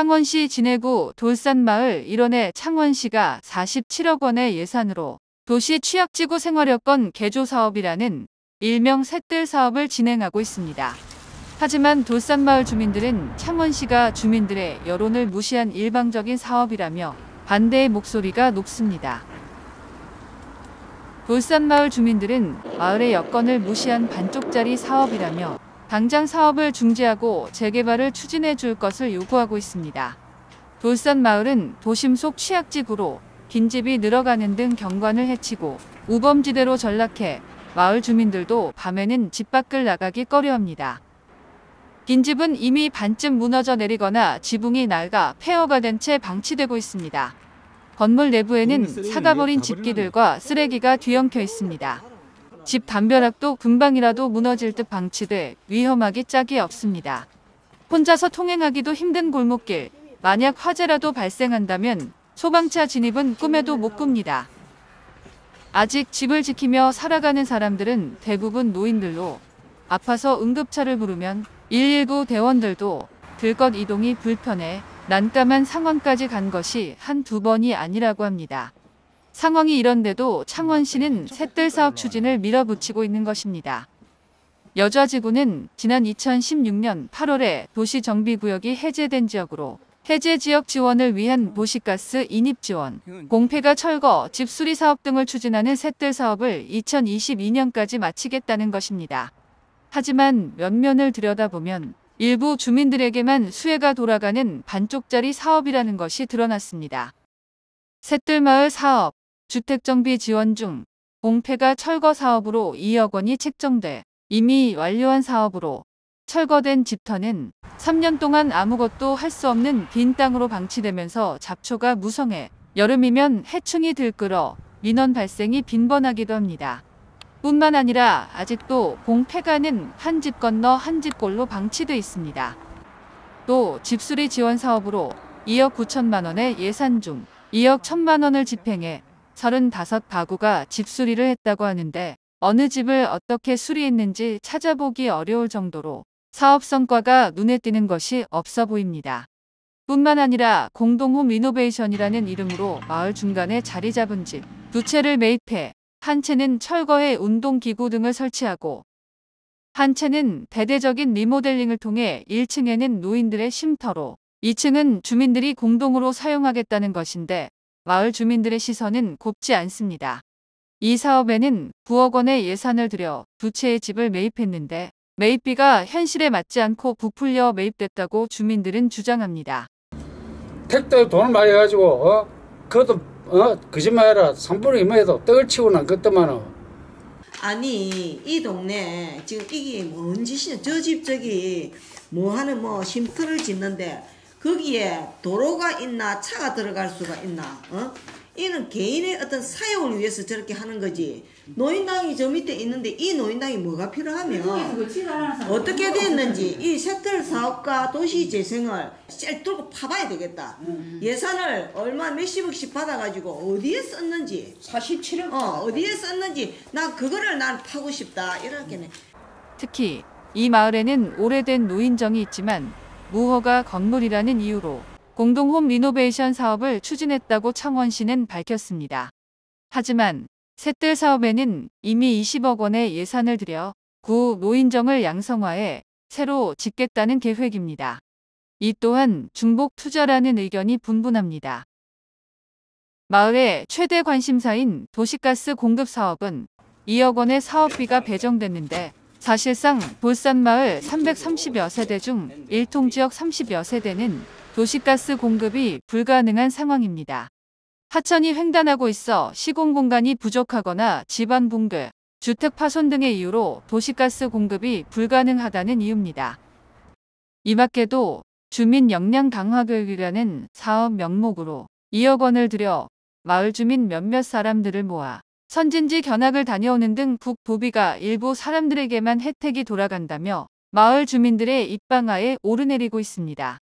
창원시 진해구 돌산마을 일원의 창원시가 47억 원의 예산으로 도시 취약지구 생활여건 개조 사업이라는 일명 샛들 사업을 진행하고 있습니다. 하지만 돌산마을 주민들은 창원시가 주민들의 여론을 무시한 일방적인 사업이라며 반대의 목소리가 높습니다. 돌산마을 주민들은 마을의 여건을 무시한 반쪽짜리 사업이라며 당장 사업을 중지하고 재개발을 추진해 줄 것을 요구하고 있습니다. 돌산마을은 도심 속 취약지구로 빈집이 늘어가는 등 경관을 해치고 우범지대로 전락해 마을 주민들도 밤에는 집 밖을 나가기 꺼려합니다. 빈집은 이미 반쯤 무너져 내리거나 지붕이 낡아 폐허가 된 채 방치되고 있습니다. 건물 내부에는 사가버린 집기들과 쓰레기가 뒤엉켜 있습니다. 집 담벼락도 금방이라도 무너질 듯 방치돼 위험하기 짝이 없습니다. 혼자서 통행하기도 힘든 골목길, 만약 화재라도 발생한다면 소방차 진입은 꿈에도 못 꿉니다. 아직 집을 지키며 살아가는 사람들은 대부분 노인들로 아파서 응급차를 부르면 119 대원들도 들것 이동이 불편해 난감한 상황까지 간 것이 한두 번이 아니라고 합니다. 상황이 이런데도 창원시는 샛들 사업 추진을 밀어붙이고 있는 것입니다. 여좌지구는 지난 2016년 8월에 도시정비구역이 해제된 지역으로 해제 지역 지원을 위한 도시가스 인입 지원, 공폐가 철거, 집수리 사업 등을 추진하는 샛들 사업을 2022년까지 마치겠다는 것입니다. 하지만 면면을 들여다보면 일부 주민들에게만 수혜가 돌아가는 반쪽짜리 사업이라는 것이 드러났습니다. 샛들마을 사업, 주택정비 지원 중 공폐가 철거 사업으로 2억 원이 책정돼 이미 완료한 사업으로 철거된 집터는 3년 동안 아무것도 할 수 없는 빈 땅으로 방치되면서 잡초가 무성해 여름이면 해충이 들끓어 민원 발생이 빈번하기도 합니다. 뿐만 아니라 아직도 공폐가는 한 집 건너 한 집 꼴로 방치돼 있습니다. 또 집수리 지원 사업으로 2억 9천만 원의 예산 중 2억 1천만 원을 집행해 35가구가 집수리를 했다고 하는데 어느 집을 어떻게 수리했는지 찾아보기 어려울 정도로 사업 성과가 눈에 띄는 것이 없어 보입니다. 뿐만 아니라 공동홈 리노베이션이라는 이름으로 마을 중간에 자리 잡은 집 2채를 매입해 한 채는 철거해 운동기구 등을 설치하고 한 채는 대대적인 리모델링을 통해 1층에는 노인들의 쉼터로 2층은 주민들이 공동으로 사용하겠다는 것인데 마을 주민들의 시선은 곱지 않습니다. 이 사업에는 9억 원의 예산을 들여 2채의 집을 매입했는데 매입비가 현실에 맞지 않고 부풀려 매입됐다고 주민들은 주장합니다. 택도 돈을 많이 가지고 그것도 거짓말해라 3분의 2만 해도 떡을 치고 난 것도만은 아니 이 동네 지금 이게 뭔 짓이냐 저 집 저기 뭐 하는 뭐 쉼터를 짓는데 거기에 도로가 있나 차가 들어갈 수가 있나 이는 개인의 어떤 사용을 위해서 저렇게 하는 거지 노인당이 저 밑에 있는데 이 노인당이 뭐가 필요하면 어떻게 됐는지 이 샛들 사업과 도시재생을 셀 뚫고 파봐야 되겠다. 예산을 얼마 몇십억씩 받아가지고 어디에 썼는지 47억 어디에 썼는지 나 그거를 난 파고 싶다 이렇게는. 특히 이 마을에는 오래된 노인정이 있지만 무허가 건물이라는 이유로 공동홈 리노베이션 사업을 추진했다고 창원시는 밝혔습니다. 하지만 샛들 사업에는 이미 20억 원의 예산을 들여 구 노인정을 양성화해 새로 짓겠다는 계획입니다. 이 또한 중복 투자라는 의견이 분분합니다. 마을의 최대 관심사인 도시가스 공급 사업은 2억 원의 사업비가 배정됐는데 사실상 돌산마을 330여 세대 중 일통지역 30여 세대는 도시가스 공급이 불가능한 상황입니다. 하천이 횡단하고 있어 시공 공간이 부족하거나 집안 붕괴, 주택 파손 등의 이유로 도시가스 공급이 불가능하다는 이유입니다. 이 밖에도 주민 역량 강화 교육이라는 사업 명목으로 2억 원을 들여 마을 주민 몇몇 사람들을 모아 선진지 견학을 다녀오는 등 국보비가 일부 사람들에게만 혜택이 돌아간다며 마을 주민들의 입방아에 오르내리고 있습니다.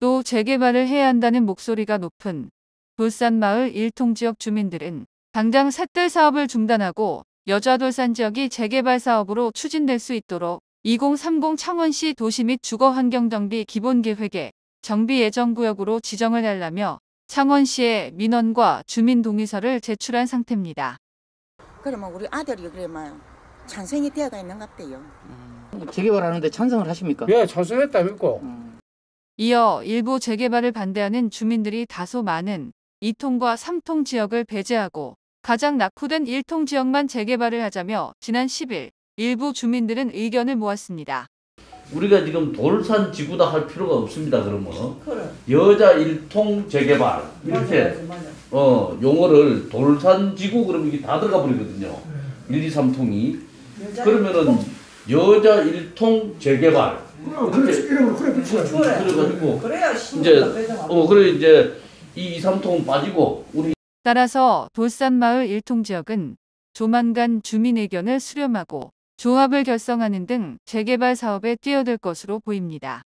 또 재개발을 해야 한다는 목소리가 높은 돌산마을 일통지역 주민들은 당장 샛들 사업을 중단하고 여좌돌산 지역이 재개발 사업으로 추진될 수 있도록 2030 창원시 도시 및 주거환경정비 기본계획에 정비 예정구역으로 지정을 하려며 창원시에 민원과 주민동의서를 제출한 상태입니다. 그러면 우리 아들이 그러면 찬성이 되어가 있는 것 같아요. 재개발하는데 찬성을 하십니까? 예, 찬성했다면고. 이어 일부 재개발을 반대하는 주민들이 다소 많은 2통과 3통 지역을 배제하고 가장 낙후된 1통 지역만 재개발을 하자며 지난 10일 일부 주민들은 의견을 모았습니다. 우리가 지금 돌산 지구다 할 필요가 없습니다. 그러면 여자 일통 재개발 이렇게 용어를 돌산 지구 그러면 이게 다 들어가 버리거든요. 1, 2, 3통이 그러면은 여자 일통 재개발 이렇게 그래가지고 그래 이제 2, 3통 빠지고 우리 따라서 돌산마을 1통 지역은 조만간 주민 의견을 수렴하고 조합을 결성하는 등 재개발 사업에 뛰어들 것으로 보입니다.